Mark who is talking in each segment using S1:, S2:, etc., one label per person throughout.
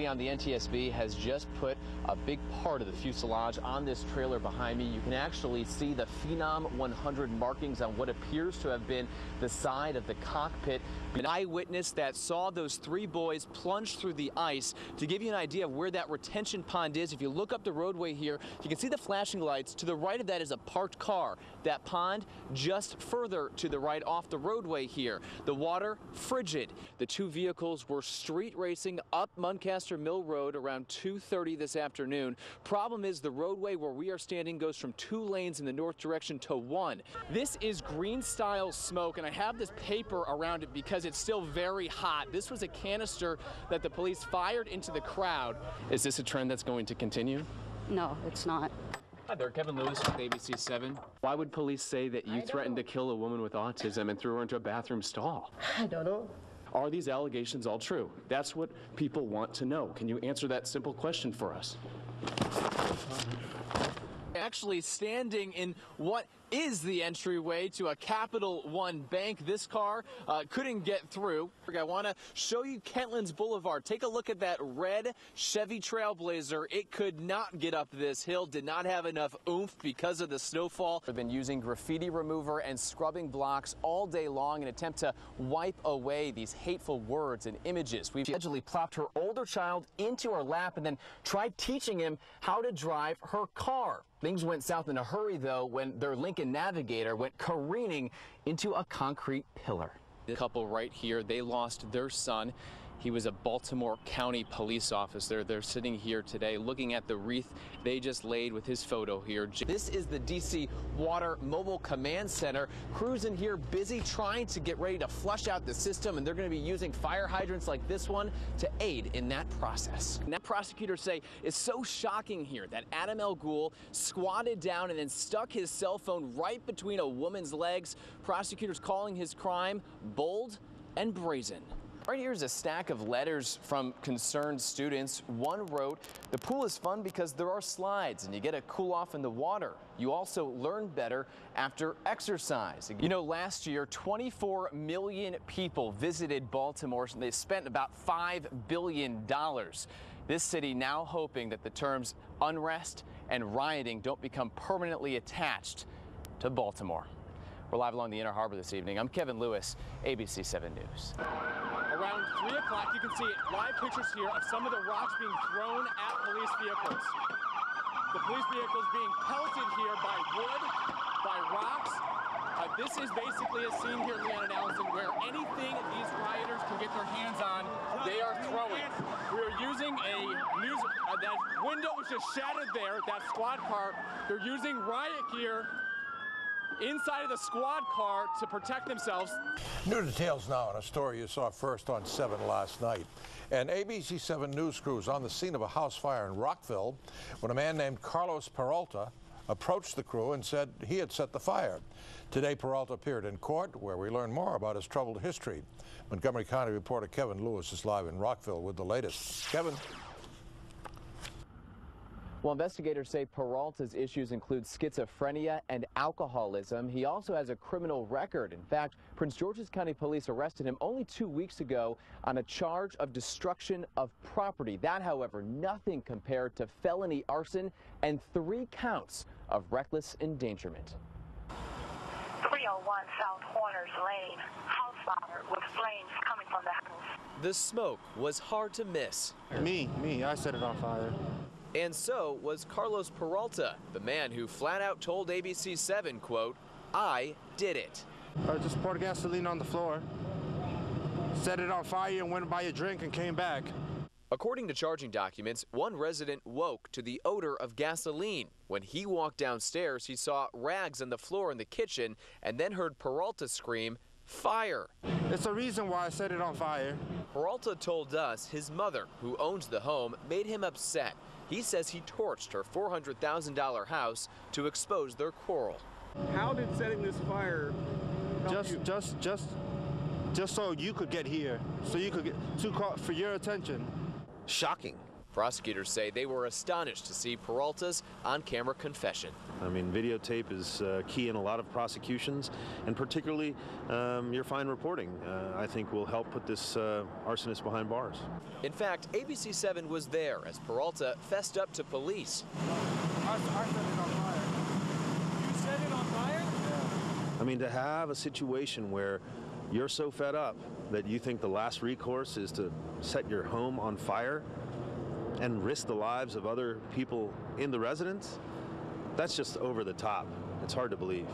S1: On the NTSB has just put a big part of the fuselage on this trailer behind me. You can actually see the Phenom 100 markings on what appears to have been the side of the cockpit. An eyewitness that saw those three boys plunge through the ice. To give you an idea of where that retention pond is, if you look up the roadway here, you can see the flashing lights. To the right of that is a parked car. That pond just further to the right off the roadway here. The water frigid. The two vehicles were street racing up Muncaster Mill Road around 2:30 this afternoon. Problem is the roadway where we are standing goes from 2 lanes in the north direction to 1. This is green style smoke, and I have this paper around it because it's still very hot. This was a canister that the police fired into the crowd. Is this a trend that's going to continue?
S2: No, it's not.
S1: Hi there, Kevin Lewis with ABC7. Why would police say that you threatened to kill a woman with autism and threw her into a bathroom stall?
S2: I don't know.
S1: Are these allegations all true? That's what people want to know. Can you answer that simple question for us? Actually standing in what is the entryway to a Capital One bank. This car couldn't get through. I want to show you Kentlands Boulevard. Take a look at that red Chevy Trailblazer. It could not get up this hill, did not have enough oomph because of the snowfall. They've been using graffiti remover and scrubbing blocks all day long in an attempt to wipe away these hateful words and images. We've allegedly plopped her older child into her lap and then tried teaching him how to drive her car. Things went south in a hurry, though, when their Lincoln Navigator went careening into a concrete pillar. The couple right here, they lost their son. He was a Baltimore County police officer. They're sitting here today looking at the wreath they just laid with his photo here. This is the DC Water Mobile Command Center. Crews in here busy trying to get ready to flush out the system, and they're going to be using fire hydrants like this one to aid in that process. Now, prosecutors say it's so shocking here that Adam El Ghul squatted down and then stuck his cell phone right between a woman's legs. Prosecutors calling his crime bold and brazen. Right here is a stack of letters from concerned students. One wrote, "The pool is fun because there are slides and you get to cool off in the water. You also learn better after exercise." You know, last year, 24 million people visited Baltimore and they spent about $5 billion. This city now hoping that the terms unrest and rioting don't become permanently attached to Baltimore. We're live along the Inner Harbor this evening. I'm Kevin Lewis, ABC7 News. Around 3 o'clock, you can see live pictures here of some of the rocks being thrown at police vehicles. The police vehicles being pelted here by wood, by rocks. This is basically a scene here in Leon and Allison where anything these rioters can get their hands on, they are throwing. We are using a news, that window was just shattered there, that squad car. They're using riot gear inside of the squad car to protect themselves.
S3: New details now on a story you saw first on 7 last night. An ABC7 News crew was on the scene of a house fire in Rockville when a man named Carlos Peralta approached the crew and said he had set the fire. Today, Peralta appeared in court where we learn more about his troubled history. Montgomery County reporter Kevin Lewis is live in Rockville with the latest. Kevin.
S1: Well, investigators say Peralta's issues include schizophrenia and alcoholism. He also has a criminal record. In fact, Prince George's County Police arrested him only 2 weeks ago on a charge of destruction of property. That, however, nothing compared to felony arson and 3 counts of reckless endangerment.
S4: 301 South Horners Lane, house fire with flames coming from the house.
S1: The smoke was hard to miss.
S5: Me, I set it on fire.
S1: And so was Carlos Peralta, the man who flat out told ABC7, quote, "I did it."
S5: I just poured gasoline on the floor, set it on fire and went to buy a drink and came back.
S1: According to charging documents, one resident woke to the odor of gasoline. When he walked downstairs, he saw rags on the floor in the kitchen and then heard Peralta scream, "Fire!"
S5: It's the reason why I set it on fire.
S1: Peralta told us his mother, who owns the home, made him upset. He says he torched her $400,000 house to expose their quarrel.
S6: How did setting this fire help you?
S5: Just so you could get here, so you could get for your attention.
S7: Shocking.
S1: Prosecutors say they were astonished to see Peralta's on-camera confession.
S7: I mean, videotape is key in a lot of prosecutions, and particularly your fine reporting, I think, will help put this arsonist behind bars.
S1: In fact, ABC7 was there as Peralta fessed up to police.
S5: I set it on fire.
S1: You set it on fire?
S7: I mean, to have a situation where you're so fed up that you think the last recourse is to set your home on fire and risk the lives of other people in the residence, that's just over the top. It's hard to believe.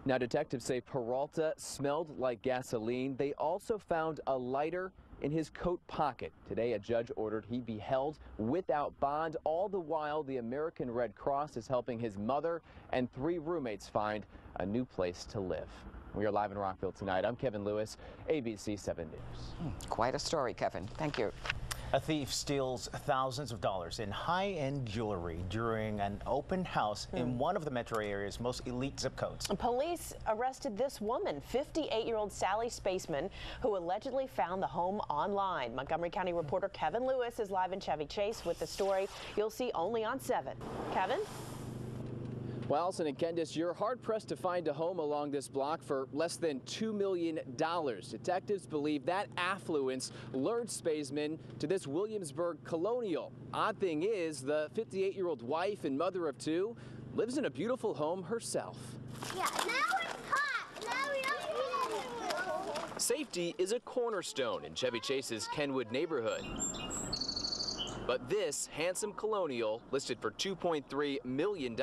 S1: Now, detectives say Peralta smelled like gasoline. They also found a lighter in his coat pocket. Today, a judge ordered he be held without bond. All the while, the American Red Cross is helping his mother and 3 roommates find a new place to live. We are live in Rockville tonight. I'm Kevin Lewis, ABC 7 News.
S8: Quite a story, Kevin. Thank you.
S9: A thief steals thousands of dollars in high-end jewelry during an open house in one of the metro area's most elite zip codes.
S10: Police arrested this woman, 58-year-old Sally Spaceman, who allegedly found the home online. Montgomery County reporter Kevin Lewis is live in Chevy Chase with the story you'll see only on 7. Kevin?
S1: Well, Allison and Candace, you're hard-pressed to find a home along this block for less than $2 million. Detectives believe that affluence lured Spaceman to this Williamsburg colonial. Odd thing is, the 58-year-old wife and mother of 2 lives in a beautiful home herself.
S11: Yeah, now it's hot. Now we don't.
S1: Safety is a cornerstone in Chevy Chase's Kenwood neighborhood. But this handsome colonial, listed for $2.3 million,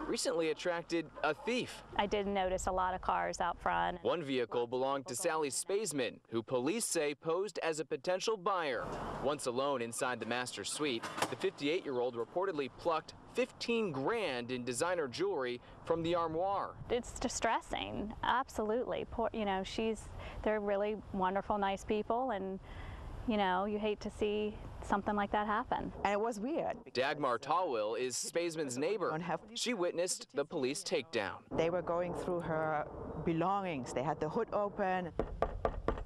S1: recently attracted a thief.
S12: I did notice a lot of cars out front.
S1: One vehicle belonged to Sally Spaceman, who police say posed as a potential buyer. Once alone inside the master suite, the 58-year-old reportedly plucked 15 grand in designer jewelry from the armoire.
S12: It's distressing, absolutely. Poor, they're really wonderful, nice people, and you hate to see something like that happen.
S8: And it was weird.
S1: Dagmar Tallwill is Spaceman's neighbor. She witnessed the police takedown.
S8: They were going through her belongings. They had the hood open.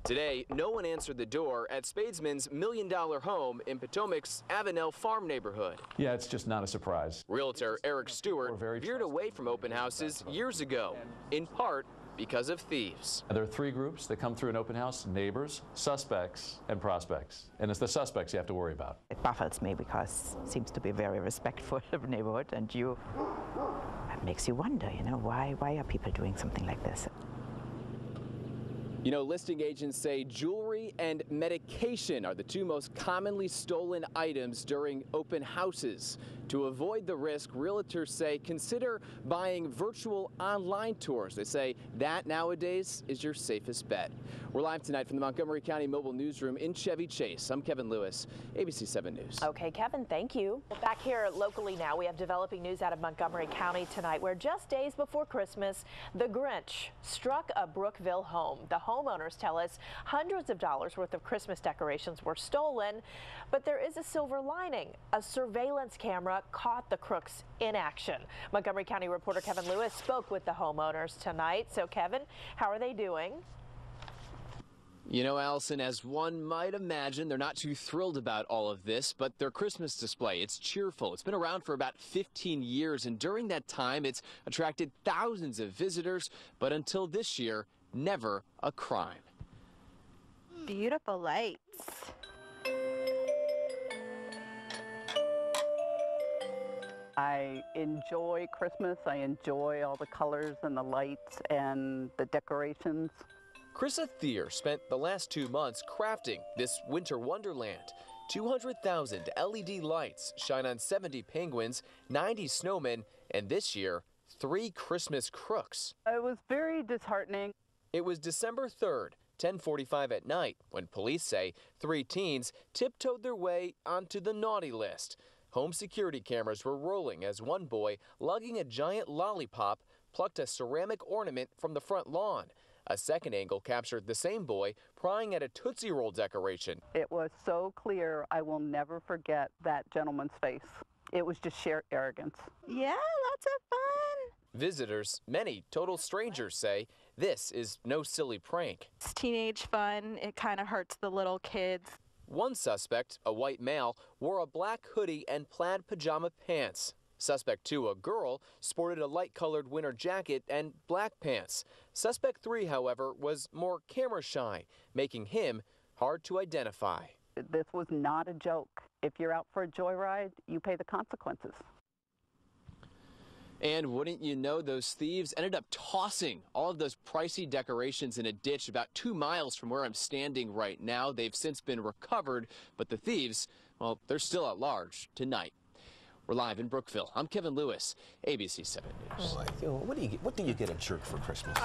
S1: Today, no one answered the door at Spaceman's $1 million home in Potomac's Avenel Farm neighborhood.
S13: Yeah, it's just not a surprise.
S1: Realtor Eric Stewart veered away from open houses years ago, in part because of thieves.
S13: There are 3 groups that come through an open house: neighbors, suspects, and prospects. And it's the suspects you have to worry about.
S8: It baffles me because it seems to be very respectful of the neighborhood, and it makes you wonder, why are people doing something like this?
S1: Listing agents say jewelry and medication are the 2 most commonly stolen items during open houses. To avoid the risk, realtors say consider buying virtual online tours. They say that nowadays is your safest bet. We're live tonight from the Montgomery County Mobile Newsroom in Chevy Chase. I'm Kevin Lewis, ABC 7 News.
S10: Okay, Kevin, thank you. Back here locally now, we have developing news out of Montgomery County tonight, where just days before Christmas, the Grinch struck a Brookville home. The homeowners tell us hundreds of dollars worth of Christmas decorations were stolen, but there is a silver lining. A surveillance camera caught the crooks in action. Montgomery County reporter Kevin Lewis spoke with the homeowners tonight. So, Kevin, how are they doing?
S1: Allison, as one might imagine, they're not too thrilled about all of this, but their Christmas display, it's cheerful. It's been around for about 15 years, and during that time, it's attracted thousands of visitors, but until this year, never a crime.
S14: Beautiful lights.
S2: I enjoy Christmas. I enjoy all the colors and the lights and the decorations.
S1: Chrissa Thier spent the last 2 months crafting this winter wonderland. 200,000 LED lights shine on 70 penguins, 90 snowmen, and this year, 3 Christmas crooks.
S2: It was very disheartening.
S1: It was December 3rd, 10:45 at night, when police say 3 teens tiptoed their way onto the naughty list. Home security cameras were rolling as one boy, lugging a giant lollipop, plucked a ceramic ornament from the front lawn. A second angle captured the same boy prying at a Tootsie Roll decoration.
S2: It was so clear, I will never forget that gentleman's face. It was just sheer arrogance.
S14: Yeah, lots of fun.
S1: Visitors, many total strangers, say this is no silly prank.
S14: It's teenage fun. It kind of hurts the little kids.
S1: One suspect, a white male, wore a black hoodie and plaid pajama pants. Suspect 2, a girl, sported a light-colored winter jacket and black pants. Suspect 3, however, was more camera shy, making him hard to identify.
S2: This was not a joke. If you're out for a joyride, you pay the consequences.
S1: And wouldn't you know, those thieves ended up tossing all of those pricey decorations in a ditch about 2 miles from where I'm standing right now. They've since been recovered, but the thieves, well, they're still at large tonight. We're live in Brookville. I'm Kevin Lewis, ABC 7 News.
S15: What do you get a jerk for Christmas?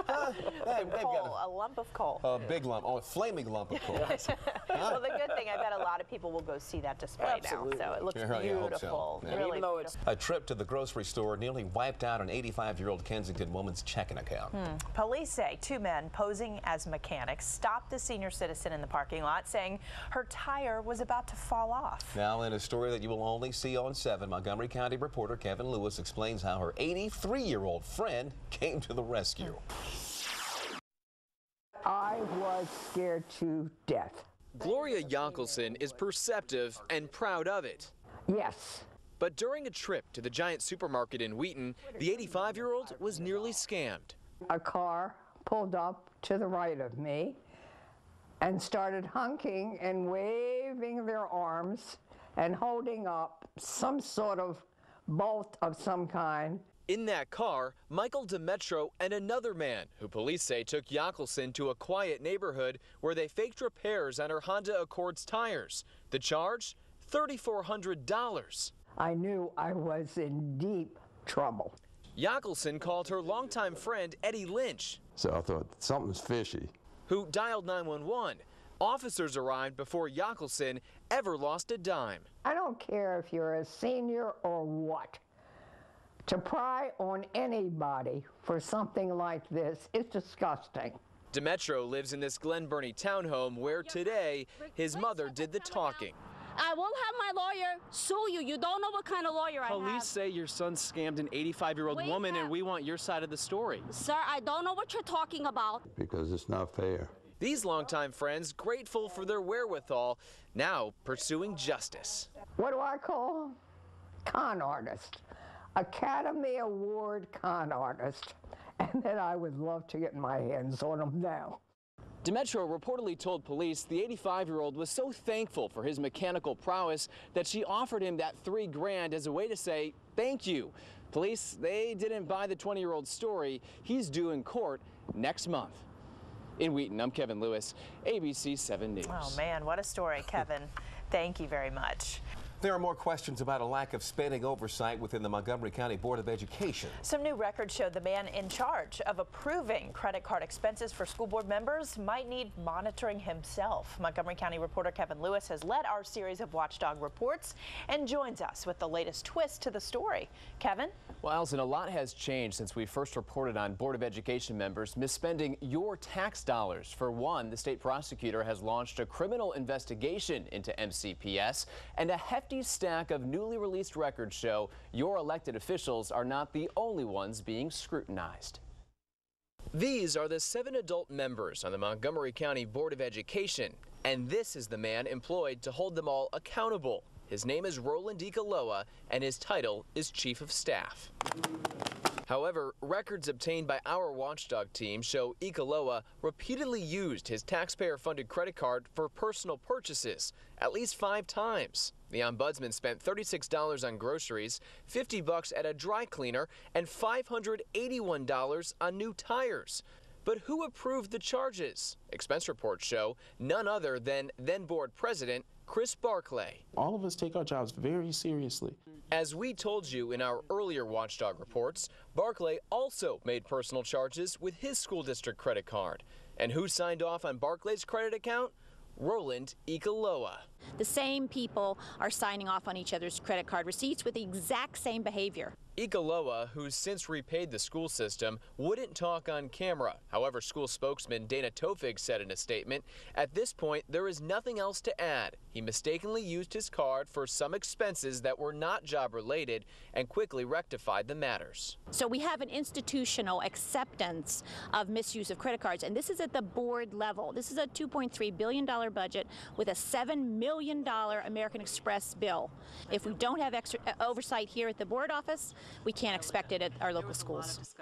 S10: Coal, a lump of coal.
S15: A big lump, a flaming lump of coal.
S10: Well, the good thing, I bet a lot of people will go see that display now. So it looks beautiful.
S15: So. Yeah.
S10: Really
S15: Even though
S10: beautiful.
S15: it's a trip to the grocery store nearly wiped out an 85-year-old Kensington woman's checking account.
S10: Police say 2 men posing as mechanics stopped a senior citizen in the parking lot, saying her tire was about to fall off.
S15: Now, in a story that you will only see on 7, Montgomery County reporter Kevin Lewis explains how her 83-year-old friend came to the rescue.
S16: I was scared to death.
S1: Gloria Yonkelson is perceptive and proud of it.
S16: Yes.
S1: But during a trip to the giant supermarket in Wheaton, the 85-year-old was nearly scammed.
S16: A car pulled up to the right of me and started honking and waving their arms and holding up some sort of bolt of some kind.
S1: In that car, Michael DeMetro and another man who police say took Yonkelson to a quiet neighborhood where they faked repairs on her Honda Accord's tires. The charge? $3,400.
S16: I knew I was in deep trouble.
S1: Yonkelson called her longtime friend Eddie Lynch.
S17: So I thought, something's fishy.
S1: Who dialed 911. Officers arrived before Yonkelson ever lost a dime.
S16: I don't care if you're a senior or what. To pry on anybody for something like this is disgusting.
S1: DeMetro lives in this Glen Burnie townhome where today his mother did the talking.
S18: I will have my lawyer sue you. You don't know what kind of lawyer I have.
S1: Police say your son scammed an 85-year-old woman and we want your side of the story.
S18: Sir, I don't know what you're talking about.
S17: Because it's not fair.
S1: These longtime friends grateful for their wherewithal, now pursuing justice.
S16: What do I call them? Con artist. Academy Award con artist. And then I would love to get my hands on them now.
S1: DeMetro reportedly told police the 85-year-old was so thankful for his mechanical prowess that she offered him that $3 grand as a way to say thank you. Police, they didn't buy the 20-year-old's story. He's due in court next month. In Wheaton, I'm Kevin Lewis, ABC 7 News.
S10: Oh, man, what a story, Kevin. Thank you very much.
S15: There are more questions about a lack of spending oversight within the Montgomery County Board of Education.
S10: Some new records show the man in charge of approving credit card expenses for school board members might need monitoring himself. Montgomery County reporter Kevin Lewis has led our series of Watchdog reports and joins us with the latest twist to the story. Kevin?
S1: Well, Allison, a lot has changed since we first reported on Board of Education members misspending your tax dollars. For one, the state prosecutor has launched a criminal investigation into MCPS, and a hefty stack of newly released records show your elected officials are not the only ones being scrutinized. These are the 7 adult members on the Montgomery County Board of Education, and this is the man employed to hold them all accountable. His name is Roland Icaloa, and his title is Chief of Staff. However, records obtained by our watchdog team show Icaloa repeatedly used his taxpayer-funded credit card for personal purchases, at least 5 times. The ombudsman spent $36 on groceries, $50 at a dry cleaner, and $581 on new tires. But who approved the charges? Expense reports show none other than then-board president Chris Barclay.
S19: All of us take our jobs very seriously.
S1: As we told you in our earlier watchdog reports, Barclay also made personal charges with his school district credit card. And who signed off on Barclay's credit account? Roland Icaloa.
S20: The same people are signing off on each other's credit card receipts with the exact same behavior.
S1: Ikaloa, who's since repaid the school system, wouldn't talk on camera. However, school spokesman Dana Tofig said in a statement, "At this point, there is nothing else to add. He mistakenly used his card for some expenses that were not job-related and quickly rectified the matters."
S20: So we have an institutional acceptance of misuse of credit cards, and this is at the board level. This is a $2.3 billion budget with a $7 million American Express bill. If we don't have extra oversight here at the board office, we can't expect it at our local schools.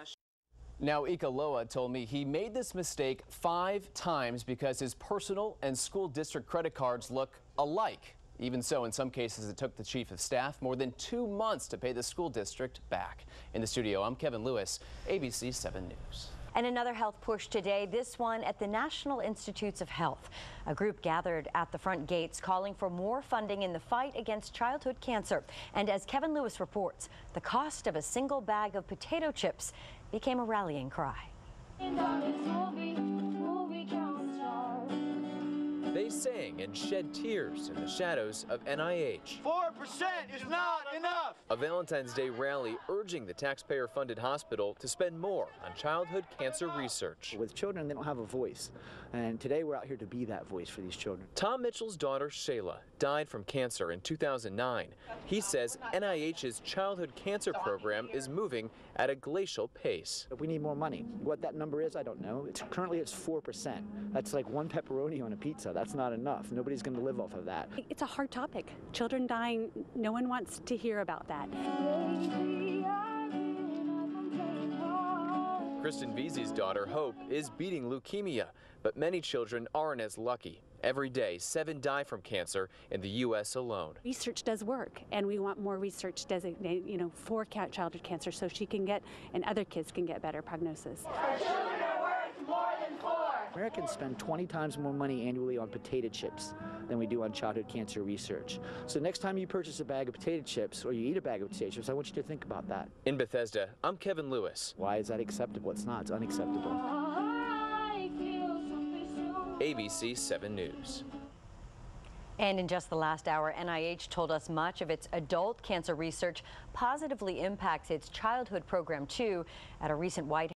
S1: Now, Ikaloa told me he made this mistake 5 times because his personal and school district credit cards look alike. Even so, in some cases, it took the chief of staff more than 2 months to pay the school district back. In the studio, I'm Kevin Lewis, ABC 7 News.
S21: And another health push today, this one at the National Institutes of Health. A group gathered at the front gates calling for more funding in the fight against childhood cancer. And as Kevin Lewis reports, the cost of a single bag of potato chips became a rallying cry.
S1: They sang and shed tears in the shadows of NIH.
S22: 4% is not enough.
S1: A Valentine's Day rally urging the taxpayer-funded hospital to spend more on childhood cancer research.
S23: With children, they don't have a voice. And today we're out here to be that voice for these children.
S1: Tom Mitchell's daughter, Shayla, died from cancer in 2009. He says NIH's childhood cancer program is moving at a glacial pace.
S23: We need more money. What that number is, I don't know. Currently it's 4%. That's like 1 pepperoni on a pizza. That's not enough. Nobody's going to live off of that.
S24: It's a hard topic. Children dying, no one wants to hear about that.
S1: Kristen Veazey's daughter, Hope, is beating leukemia, but many children aren't as lucky. Every day, 7 die from cancer in the U.S. alone.
S24: Research does work, and we want more research designated, for childhood cancer so she can get, and other kids can get better prognosis.
S22: Our children are worth more than 4.
S23: Americans spend 20 times more money annually on potato chips than we do on childhood cancer research. So next time you purchase a bag of potato chips or you eat a bag of potato chips, I want you to think about that.
S1: In Bethesda, I'm Kevin Lewis.
S23: Why is that acceptable? It's not. It's unacceptable.
S1: ABC 7 News.
S21: And in just the last hour, NIH told us much of its adult cancer research positively impacts its childhood program, too. At a recent White